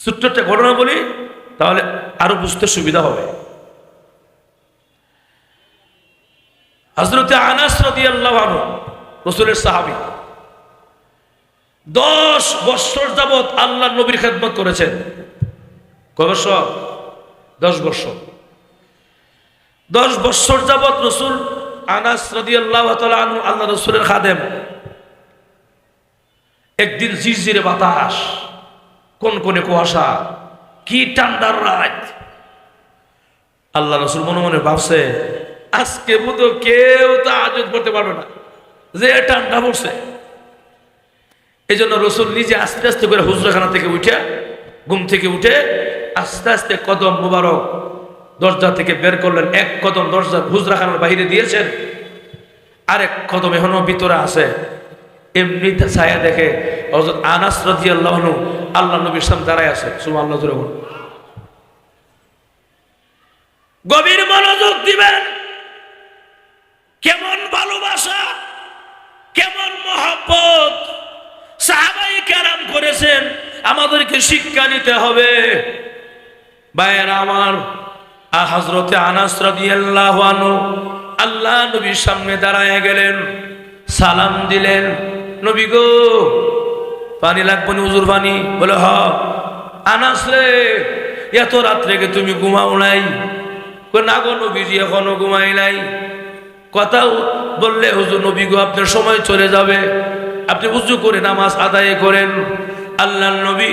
ছোট্ট একটা ঘটনা বলি, তাহলে আরো বুঝতে সুবিধা হবে। হযরত আনাস রাদিয়াল্লাহু আনহু রাসূলের সাহাবী, 10 বছর যাবত আল্লাহর নবীর খেদমত করেছেন। কয় বছর? 10 বছর। 10 বছর যাবত রাসূল আনাস রাদিয়াল্লাহু তাআলা আনহু আল্লাহ রাসূলের খাদেম। একদিন ঝিরঝিরে বাতাস, কনকনে কুয়াশা, কি ঠান্ডার রাত। আল্লাহ রাসূল মনে মনে ভাবছে, আজকে বুধ কেউ তাহাজ্জুদ করতে পারবে না, যে ঠান্ডা পড়ছে। এই জন্য রসুল নিজে আস্তে আস্তে করে হুজরাখানা থেকে উঠে, ঘুম থেকে উঠে আস্তে আস্তে কদম মুবারক দরজা থেকে বের করলেন। এক কদম দরজা হুজরাখানার বাইরে দিয়েছেন, আরেক কদম এখনো ভিতরে আছে। এমনি ছায়া দেখে হযরত আনাস রাদিয়াল্লাহু আনহু আল্লাহ নবীর সামনে দাঁড়ায় আছে। সুবহানাল্লাহ জোরে বলুন। গভীর মনোযোগ দিবেন। কেমন ভালোবাসা, কেমন মহব্বত সাহাবায়ে কেরাম করেছেন, আমাদেরকে শিক্ষা নিতে হবে। ভাইয়েরা আমার, হযরতে আনাস রাদিয়াল্লাহু আনহু আল্লাহ নবীর সামনে দাঁড়ায় গেলেন, সালাম দিলেন। নবী গো, পানি লাগবে না? হুজুর পানি। বলে হ। আনাস রে, এত রাত্রে কে তুমি ঘুমাও নাই? না গো নবীজি, এখনো ঘুমাই নাই। কথা বললে হুজুর, নবী গো আপনার সময় চলে যাবে, আপনি উযু করে নামাজ আদায় করেন। আল্লাহর নবী,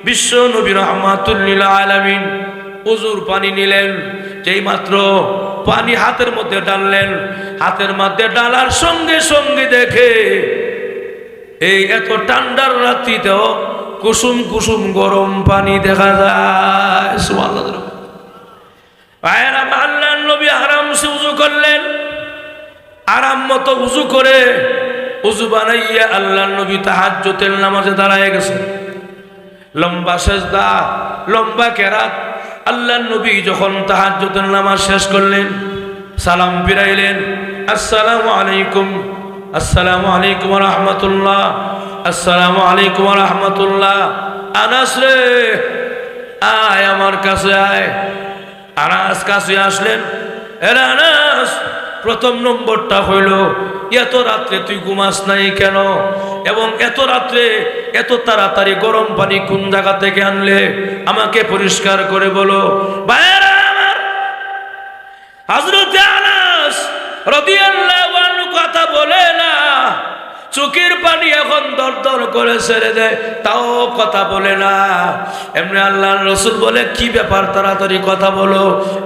বিশ্ব নবী রাহমাতুল লিল আলামিন উযুর পানি নিলেন। যেই মাত্র পানি হাতের মধ্যে ডাললেন, হাতের মধ্যে ডালার সঙ্গে সঙ্গে দেখে এই এত ঠান্ডার রাত্রিতেও কুসুম কুসুম গরম পানি দেখা যায়। সুবহানাল্লাহ। আল্লাহর নবী আরামসে উযু করলেন। আরাম মতো উযু করে উযু বানাইয়া আল্লাহর নবী তাহাজ্জুদের নামাজে দাঁড়ায় গেছেন। লম্বা সেজদা, লম্বা কেরাত। আল্লাহর নবী যখন তাহাজ্জুদের নামাজ শেষ করলেন, সালাম ফিরাইলেন, আসসালামু আলাইকুম, আসসালামু আলাইকুম ওয়া রাহমাতুল্লাহ, আসসালামু আলাইকুম ওয়া রাহমাতুল্লাহ। আনাস রে, আয় আমার কাছে আয়। আনাস কাছে আসলেন। এরা আনাস, প্রথম নম্বরটা হইল, এত রাত্রে তুই ঘুমাস নাই কেন? এবং এত রাত্রে এত তাড়াতাড়ি গরম পানি কোন জায়গা থেকে আনলে? আমাকে পরিষ্কার করে বলো। ভাইয়েরা আমার, হযরত আনাস রাদিয়াল্লাহু আনহু কথা বলে না, চোখের পানি এখন দরদর করে ছেড়ে দেয়, তাও কথা বলে না। এমনি আল্লাহর রাসূল বলে, কি ব্যাপার, তাড়াতাড়ি কথা বলো,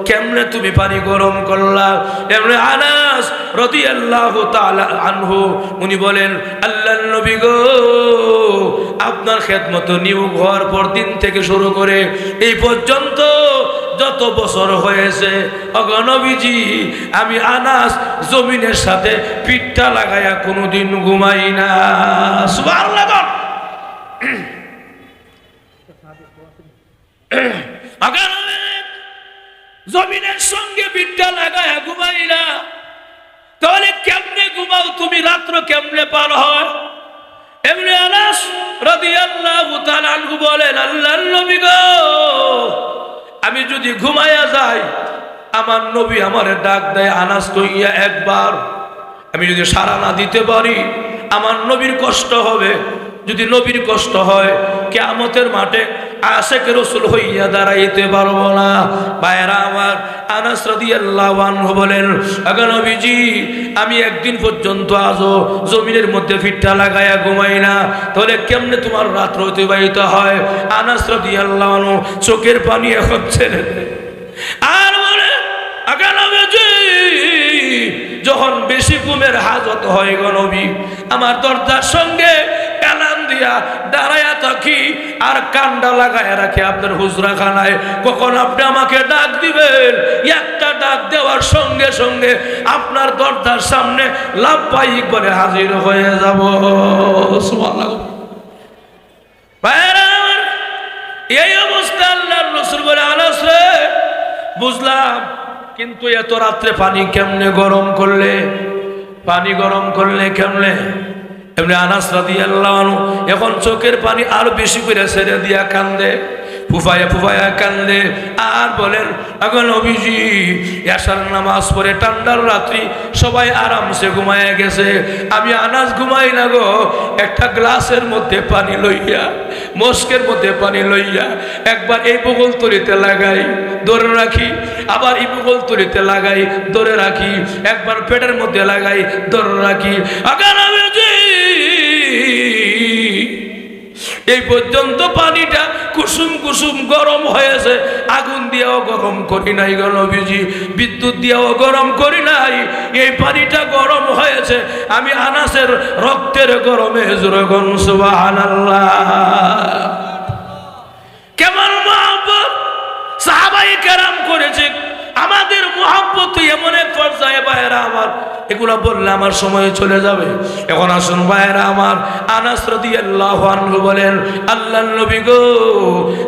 কেমনে তুমি পানি গরম করলা? এমনি আনাস রাদিয়াল্লাহু তাআলা আনহু উনি বলেন, আল্লাহর নবী গো, আপনার খেদমত নিয়োগ হওয়ার পর দিন থেকে শুরু করে এই পর্যন্ত যত বছর হয়েছে, ওগো নবীজি, আমি আনাস জমিনের সাথে পিঠটা লাগায়া কোনোদিন ঘুমাই না। সুবহানাল্লাহ। জমিনের সঙ্গে পিঠটা লাগায়া ঘুমাই না, তাহলে কেমনে ঘুমাও তুমি? রাত্র কেমনে পার হয়? এমনি আনাস রাদিয়াল্লাহু তাআলা আনহু বলেন, আল্লাহর নবী গো, আমি যদি ঘুমায়া যাই, আমার নবী আমারে ডাক দেয়, আনাস কইয়া একবার। আমি যদি সাড়া না দিতে পারি, আমার নবীর কষ্ট হবে। যদি নবীর কষ্ট হয়, কিয়ামতের মাঠে আশিকে রাসূল হইয়া দাঁড়াইতে পারবো না। ভাইরা আমার, আনাস রাদিয়াল্লাহু আনহু বলেন, আগে নবীজি, আমি একদিন পর্যন্ত আজও জমিনের মধ্যে ফিটটা লাগায়া ঘুমাই না, তাহলে কেমনে তোমার রাত্র অতিবাহিত হয়? আনাস রাদিয়াল্লাহু আনহু চোখের পানি এখন ছেড়ে দেয় আর বলে, আগে নবীজি, যখন বেশি ঘুমের হাজত হয় গো নবী, আমার দরজার সঙ্গে এলান দিয়া দাঁড়ায়া থাকি আর কান্ডা লাগায় রাখে আপনার হুজরাখানায়। কখন আপনি আমাকে ডাক দিবেন, একটা ডাক দেওয়ার সঙ্গে সঙ্গে আপনার দরজার সামনে লাভবাহিক বলে হাজির হয়ে যাব। সুবহানাল্লাহ। ভাইরা আমার, এই অবস্থা আল্লাহর রাসূল বলে, আনাস রে, বুঝলাম, কিন্তু এত রাত্রে পানি কেমনে গরম করলে? পানি গরম করলে কেমনে? এমনি আনাস রাদিয়াল্লাহু আনহু এখন চোখের পানি আরো বেশি করে ছেড়ে দিয়া কান্দে। ফুফায়া ফুফায়া কান্দে আর বলেন, আগো নবীজি এশার নামাজ পড়ে ঠান্ডার রাত্রি সবাই আরামসে ঘুমায় গেছে, আমি আনাস ঘুমাই না গো, একটা গ্লাসের মধ্যে পানি লইয়া, মস্কের মধ্যে পানি লইয়া একবার এই বগল তলিতে লাগাই ধরে রাখি, আবার এই বগল তলিতে লাগাই ধরে রাখি, একবার পেটের মধ্যে লাগাই ধরে রাখি। আগা নবীজি এই পর্যন্ত পানিটা কুসুম কুসুম গরম হয়েছে, আগুন দিয়েও গরম করি নাই গো নবীজি, বিদ্যুৎ দিয়েও গরম করি নাই, এই পানিটা গরম হয়েছে আমি আনাসের রক্তের গরমে জোরগণ সুবহানাল্লাহ। কেমন মহব্বত সাহাবায়ে কেরাম করেছে, আমাদের মহব্বত এমন এক পর্যায়ে ভাইয়েরা আমার, এগুলো বললে আমার সময় চলে যাবে। এখন আসুন ভাইয়েরা আমার, আনাস রাদিয়াল্লাহু আনহু বলেন, আল্লাহর নবী গো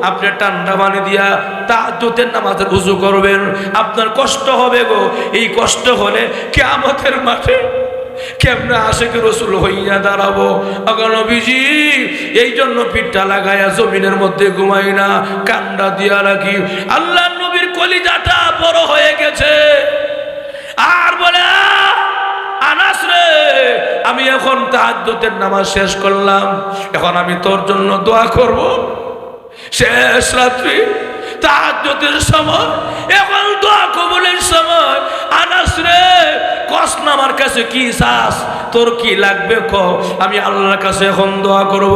আপনি ঠান্ডা পানি দিয়া তাহাজ্জুদের নামাজে ওযু করবেন, আপনার কষ্ট হবে গো, এই কষ্ট হলে কিয়ামতের মাঠে কেমনে আশিক রাসূল হইয়া দাঁড়াবো। আগো নবীজি এই জন্য পিঠটা লাগাইয়া জমিনের মধ্যে ঘুমাই না, কান্ডা দিয়া রাখি। আল্লাহর নবীর কলিজাটা বড় হয়ে গেছে আর বলে, আনাস রে আমি এখন তাহাজ্জুদের নামাজ শেষ করলাম, এখন আমি তোর জন্য দোয়া করব। শেষ রাত্রি তাহাজ্জুদের সময়, এখন দোয়া কবুলের সময়। আনাস রে কস না আমার কাছে কি চাস, তোর কি লাগবে ক, আমি আল্লাহর কাছে এখন দোয়া করব।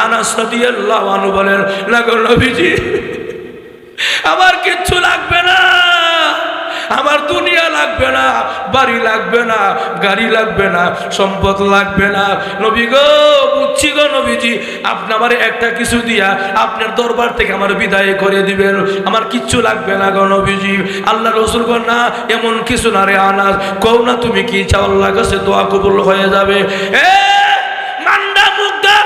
আনাস রাদিয়াল্লাহু আনহু বলেন, না গো নবীজি আমার কিচ্ছু লাগবে না, আমার দুনিয়া লাগবে না, বাড়ি লাগবে না, গাড়ি লাগবে না, সম্পদ লাগবে না। নবী গো বুঝছি গো নবীজি, আপনি আমার একটা কিছু দিয়া আপনার দরবার থেকে আমার বিদায় করে দিবেন, আমার কিচ্ছু লাগবে না গো নবীজি। আল্লাহ রাসূল গো না এমন কিছু না রে আনাস, কও না তুমি কি চাও, আল্লাহর কাছে দোয়া কবুল হয়ে যাবে। এ মান্ডা মুগদা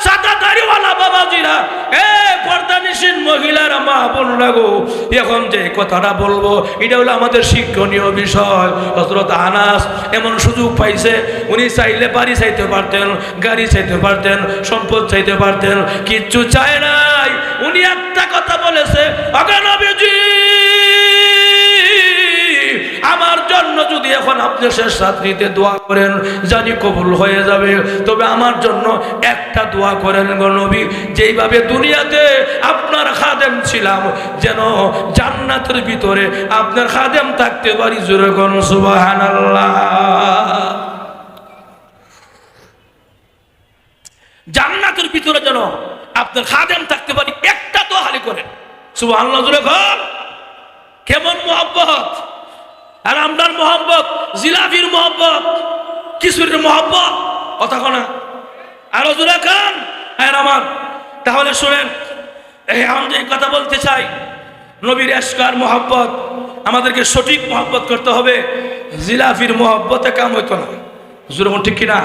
সাদা দাড়িওয়ালা বাবাজিরা, এ পর্দানিশীন মহিলারা, মা বোনরা গো, এখন যে কথাটা বলবো এটা হলো আমাদের শিক্ষণীয় বিষয়। হযরত আনাস এমন সুযোগ পাইছে, উনি চাইলে বাড়ি চাইতে পারতেন, গাড়ি চাইতে পারতেন, সম্পদ চাইতে পারতেন, কিচ্ছু চায় নাই। উনি একটা কথা বলেছে, আগা নবীজি আমার জন্য যদি এখন আপনি শেষ রাত্রিতে দোয়া করেন জানি কবুল হয়ে যাবে, তবে আমার জন্য একটা দোয়া করেন গো নবী, যেইভাবে দুনিয়াতে আপনার খাদেম ছিলাম যেন জান্নাতের ভিতরে আপনার খাদেম থাকতে পারি। জোরে কোন সুবহানাল্লাহ। জান্নাতের ভিতরে যেন আপনার খাদেম থাকতে পারি, একটা দোয়া খালি করেন সুবহানাল্লাহ। জোরে কর। কেমন মহব্বত, আর আমরার মহব্বত, জিলাপির মহব্বত, কিশোরের মহব্বত, কথা কনা আরো জোরে খান। হ্যাঁ আমার, তাহলে শুনেন আমি যে কথা বলতে চাই, নবীর এশকার মহব্বত, আমাদেরকে সঠিক মহব্বত করতে হবে, জিলাপির মহব্বতে কাম হইতো না। জোরে ঠিক কিনা?